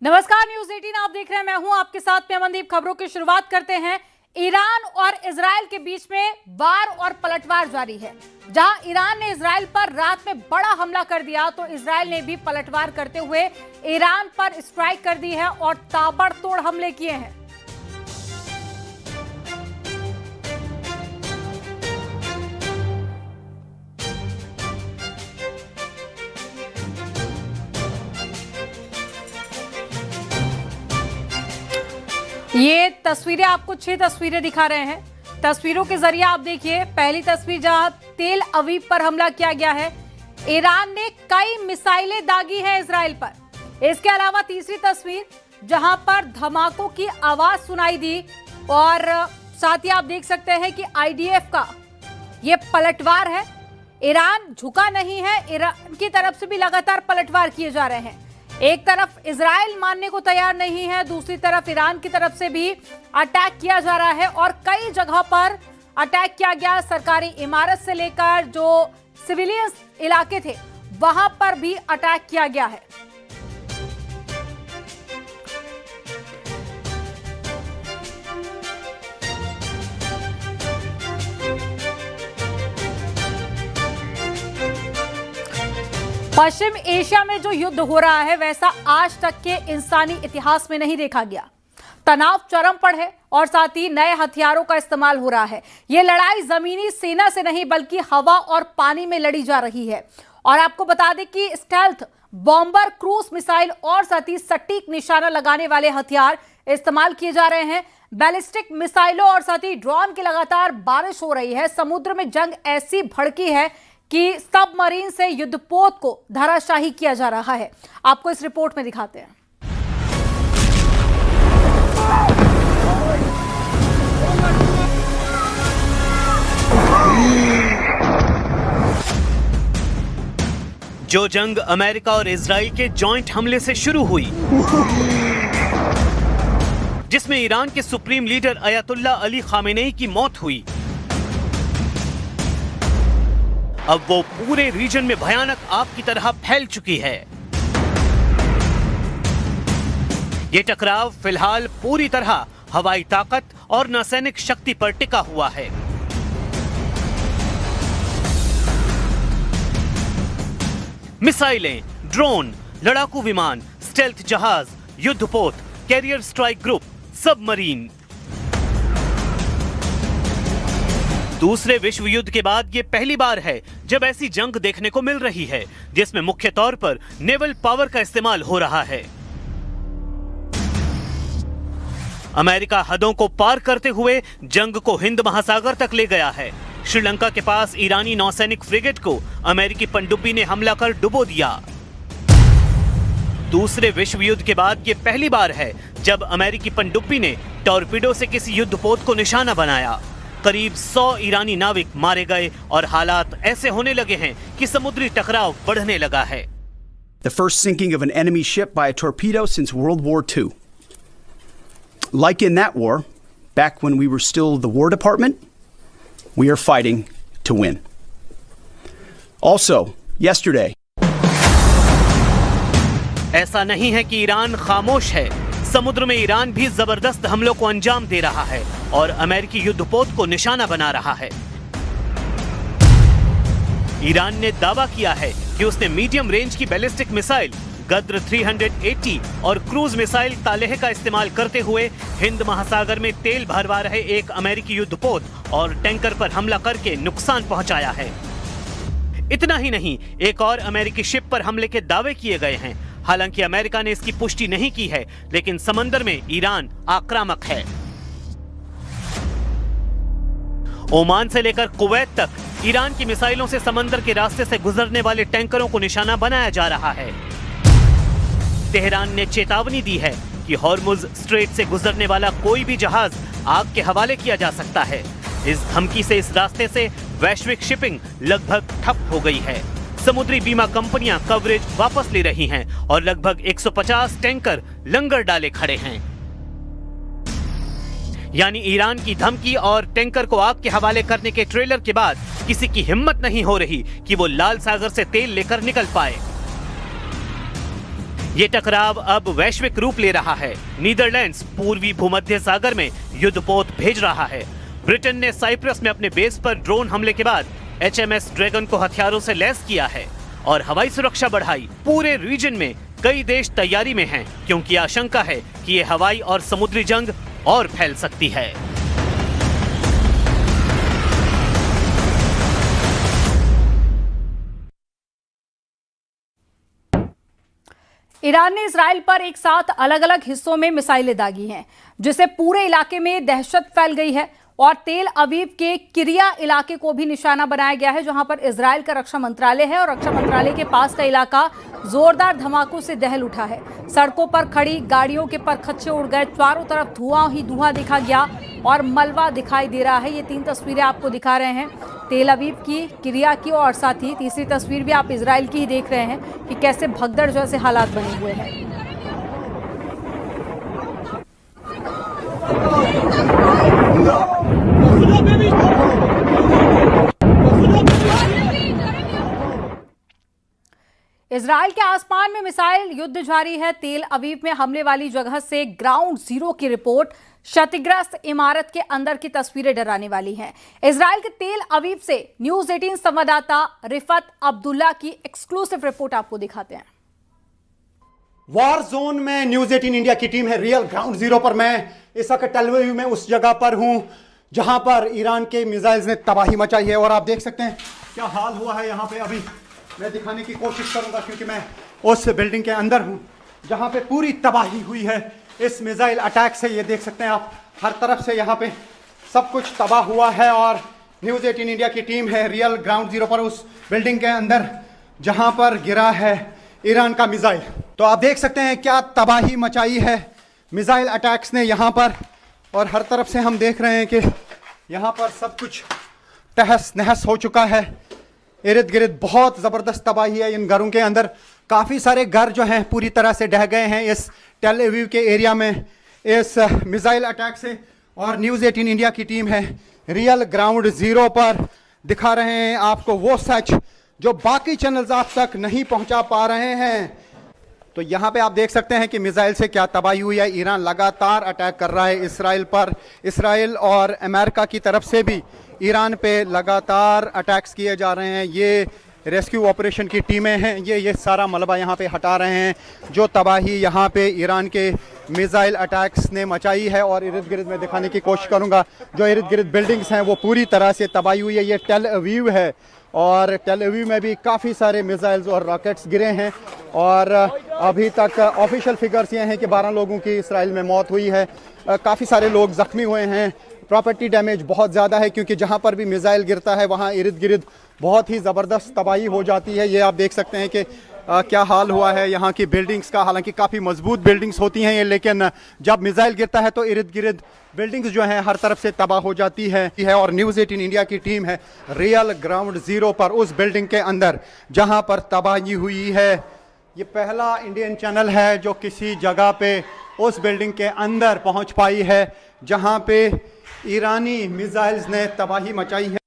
नमस्कार, न्यूज 18 आप देख रहे हैं। मैं हूं आपके साथ में अमनदीप। खबरों की शुरुआत करते हैं। ईरान और इजराइल के बीच में वार और पलटवार जारी है। जहां ईरान ने इजराइल पर रात में बड़ा हमला कर दिया, तो इजराइल ने भी पलटवार करते हुए ईरान पर स्ट्राइक कर दी है और ताबड़तोड़ हमले किए हैं। ये तस्वीरें आपको 6 तस्वीरें दिखा रहे हैं। तस्वीरों के जरिए आप देखिए। पहली तस्वीर जहां तेल अवीव पर हमला किया गया है। ईरान ने कई मिसाइलें दागी हैं इजराइल पर। इसके अलावा तीसरी तस्वीर जहां पर धमाकों की आवाज सुनाई दी और साथ ही आप देख सकते हैं कि आईडीएफ का ये पलटवार है। ईरान झुका नहीं है। ईरान की तरफ से भी लगातार पलटवार किए जा रहे हैं। एक तरफ इजराइल मानने को तैयार नहीं है, दूसरी तरफ ईरान की तरफ से भी अटैक किया जा रहा है और कई जगह पर अटैक किया गया। सरकारी इमारत से लेकर जो सिविलियन इलाके थे वहां पर भी अटैक किया गया है। पश्चिम एशिया में जो युद्ध हो रहा है वैसा आज तक के इंसानी इतिहास में नहीं देखा गया। तनाव चरम पर है और साथ ही नए हथियारों का इस्तेमाल हो रहा है। यह लड़ाई जमीनी सेना से नहीं बल्कि हवा और पानी में लड़ी जा रही है। और आपको बता दें कि स्टेल्थ बॉम्बर, क्रूज मिसाइल और साथ ही सटीक निशाना लगाने वाले हथियार इस्तेमाल किए जा रहे हैं। बैलिस्टिक मिसाइलों और साथ ही ड्रोन की लगातार बारिश हो रही है। समुद्र में जंग ऐसी भड़की है कि सबमरीन से युद्धपोत को धराशाही किया जा रहा है। आपको इस रिपोर्ट में दिखाते हैं। जो जंग अमेरिका और इजराइल के जॉइंट हमले से शुरू हुई, जिसमें ईरान के सुप्रीम लीडर अयतुल्ला अली खामेनेई की मौत हुई, अब वो पूरे रीजन में भयानक आग की तरह फैल चुकी है। ये टकराव फिलहाल पूरी तरह हवाई ताकत और नौसैनिक शक्ति पर टिका हुआ है। मिसाइलें, ड्रोन, लड़ाकू विमान, स्टेल्थ जहाज, युद्धपोत, कैरियर स्ट्राइक ग्रुप, सबमरीन। दूसरे विश्व युद्ध के बाद ये पहली बार है जब ऐसी जंग देखने को मिल रही है जिसमें मुख्य तौर पर नेवल पावर का इस्तेमाल हो रहा है। अमेरिका हदों को पार करते हुए जंग को हिंद महासागर तक ले गया है। श्रीलंका के पास ईरानी नौसैनिक फ्रिगेट को अमेरिकी पनडुब्बी ने हमला कर डुबो दिया। दूसरे विश्व युद्ध के बाद ये पहली बार है जब अमेरिकी पनडुब्बी ने टॉर्पीडो से किसी युद्धपोत को निशाना बनाया। करीब 100 ईरानी नाविक मारे गए और हालात ऐसे होने लगे हैं कि समुद्री टकराव बढ़ने लगा है। The first sinking of an enemy ship by a torpedo since World War II. Like in that war, back when we were still the War Department, we are fighting to win. Also, yesterday. ऐसा नहीं है कि Iran खामोश है। समुद्र में Iran भी जबरदस्त हमलों को अंजाम दे रहा है और अमेरिकी युद्धपोत को निशाना बना रहा है। ईरान ने दावा किया है कि उसने मीडियम रेंज की बैलिस्टिक मिसाइल गद्र 380 और क्रूज मिसाइल तालेह का इस्तेमाल करते हुए हिंद महासागर में तेल भरवा रहे एक अमेरिकी युद्धपोत और टैंकर पर हमला करके नुकसान पहुंचाया है। इतना ही नहीं, एक और अमेरिकी शिप पर हमले के दावे किए गए हैं। हालांकि अमेरिका ने इसकी पुष्टि नहीं की है, लेकिन समंदर में ईरान आक्रामक है। ओमान से लेकर कुवैत तक ईरान की मिसाइलों से समंदर के रास्ते से गुजरने वाले टैंकरों को निशाना बनाया जा रहा है। तेहरान ने चेतावनी दी है कि हॉर्मुज स्ट्रेट से गुजरने वाला कोई भी जहाज आग के हवाले किया जा सकता है। इस धमकी से इस रास्ते से वैश्विक शिपिंग लगभग ठप हो गई है। समुद्री बीमा कंपनियां कवरेज वापस ले रही हैं और लगभग 150 टैंकर लंगर डाले खड़े हैं। यानी ईरान की धमकी और टैंकर को आग के हवाले करने के ट्रेलर के बाद किसी की हिम्मत नहीं हो रही कि वो लाल सागर से तेल लेकर निकल पाए। ये टकराव अब वैश्विक रूप ले रहा है। नीदरलैंड्स पूर्वी भूमध्य सागर में युद्धपोत भेज रहा है। ब्रिटेन ने साइप्रस में अपने बेस पर ड्रोन हमले के बाद HMS ड्रैगन को हथियारों से लैस किया है और हवाई सुरक्षा बढ़ाई। पूरे रीजन में कई देश तैयारी में हैं, क्योंकि आशंका है कि ये हवाई और समुद्री जंग और फैल सकती है। ईरान ने इजराइल पर एक साथ अलग अलग हिस्सों में मिसाइलें दागी हैं, जिससे पूरे इलाके में दहशत फैल गई है और तेल अवीव के किरिया इलाके को भी निशाना बनाया गया है, जहां पर इजराइल का रक्षा मंत्रालय है और रक्षा मंत्रालय के पास का इलाका जोरदार धमाकों से दहल उठा है। सड़कों पर खड़ी गाड़ियों के परखच्चे उड़ गए, चारों तरफ धुआं ही धुआं दिखा गया और मलबा दिखाई दे रहा है। ये 3 तस्वीरें आपको दिखा रहे हैं तेल अवीव की, किरिया की, और साथ ही तीसरी तस्वीर भी आप इजराइल की ही देख रहे हैं कि कैसे भगदड़ जैसे हालात बने हुए हैं। इजराइल के आसमान में मिसाइल युद्ध जारी है। तेल अवीव में हमले वाली जगह से ग्राउंड जीरो की रिपोर्ट, क्षतिग्रस्त इमारत के अंदर की तस्वीरें डराने वाली हैं। इजराइल के तेल अवीव से न्यूज़ 18 संवाददाता रिफत अब्दुल्ला की एक्सक्लूसिव रिपोर्ट आपको दिखाते हैं। वॉर जोन में न्यूज़ 18 इंडिया की टीम है रियल ग्राउंड जीरो पर। मैं इस वक्त टेल अवीव में उस जगह पर हूं जहां पर ईरान के मिसाइल्स ने तबाही मचाई है और आप देख सकते हैं क्या हाल हुआ है यहाँ पे। अभी मैं दिखाने की कोशिश करूंगा क्योंकि मैं उस बिल्डिंग के अंदर हूं जहां पे पूरी तबाही हुई है इस मिसाइल अटैक से। ये देख सकते हैं आप, हर तरफ से यहाँ पे सब कुछ तबाह हुआ है और न्यूज़ 18 इंडिया की टीम है रियल ग्राउंड जीरो पर उस बिल्डिंग के अंदर जहां पर गिरा है ईरान का मिसाइल। तो आप देख सकते हैं क्या तबाही मचाई है मिसाइल अटैक्स ने यहाँ पर, और हर तरफ से हम देख रहे हैं कि यहाँ पर सब कुछ तहस नहस हो चुका है। इर्द गिर्द बहुत ज़बरदस्त तबाही है इन घरों के अंदर। काफ़ी सारे घर जो हैं पूरी तरह से ढह गए हैं इस टेल अवीव के एरिया में इस मिसाइल अटैक से। और न्यूज़ 18 इंडिया की टीम है रियल ग्राउंड जीरो पर, दिखा रहे हैं आपको वो सच जो बाकी चैनल्स आप तक नहीं पहुंचा पा रहे हैं। तो यहाँ पे आप देख सकते हैं कि मिसाइल से क्या तबाही हुई है। ईरान लगातार अटैक कर रहा है इसराइल पर। इसराइल और अमेरिका की तरफ से भी ईरान पे लगातार अटैक्स किए जा रहे हैं। ये रेस्क्यू ऑपरेशन की टीमें हैं, ये सारा मलबा यहाँ पे हटा रहे हैं जो तबाही यहाँ पे ईरान के मिसाइल अटैक्स ने मचाई है। और इर्द गिर्द में दिखाने की कोशिश करूँगा, जो इर्द गिर्द बिल्डिंग्स हैं वो पूरी तरह से तबाही हुई है। ये टेल अवीव है और टेल अवीव में भी काफ़ी सारे मिसाइल्स और रॉकेट्स गिरे हैं और अभी तक ऑफिशियल फिगर्स ये हैं कि 12 लोगों की इसराइल में मौत हुई है। काफ़ी सारे लोग ज़ख्मी हुए हैं। प्रॉपर्टी डैमेज बहुत ज़्यादा है क्योंकि जहाँ पर भी मिसाइल गिरता है वहाँ इर्द गिर्द बहुत ही ज़बरदस्त तबाही हो जाती है। ये आप देख सकते हैं कि क्या हाल हुआ है यहाँ की बिल्डिंग्स का। हालांकि काफ़ी मजबूत बिल्डिंग्स होती हैं ये, लेकिन जब मिसाइल गिरता है तो इर्द गिर्द बिल्डिंग्स जो हैं हर तरफ से तबाह हो जाती है। और न्यूज़ 18 इंडिया की टीम है रियल ग्राउंड जीरो पर उस बिल्डिंग के अंदर जहाँ पर तबाही हुई है। ये पहला इंडियन चैनल है जो किसी जगह पे उस बिल्डिंग के अंदर पहुँच पाई है जहाँ पे ईरानी मिसाइल्स ने तबाही मचाई है।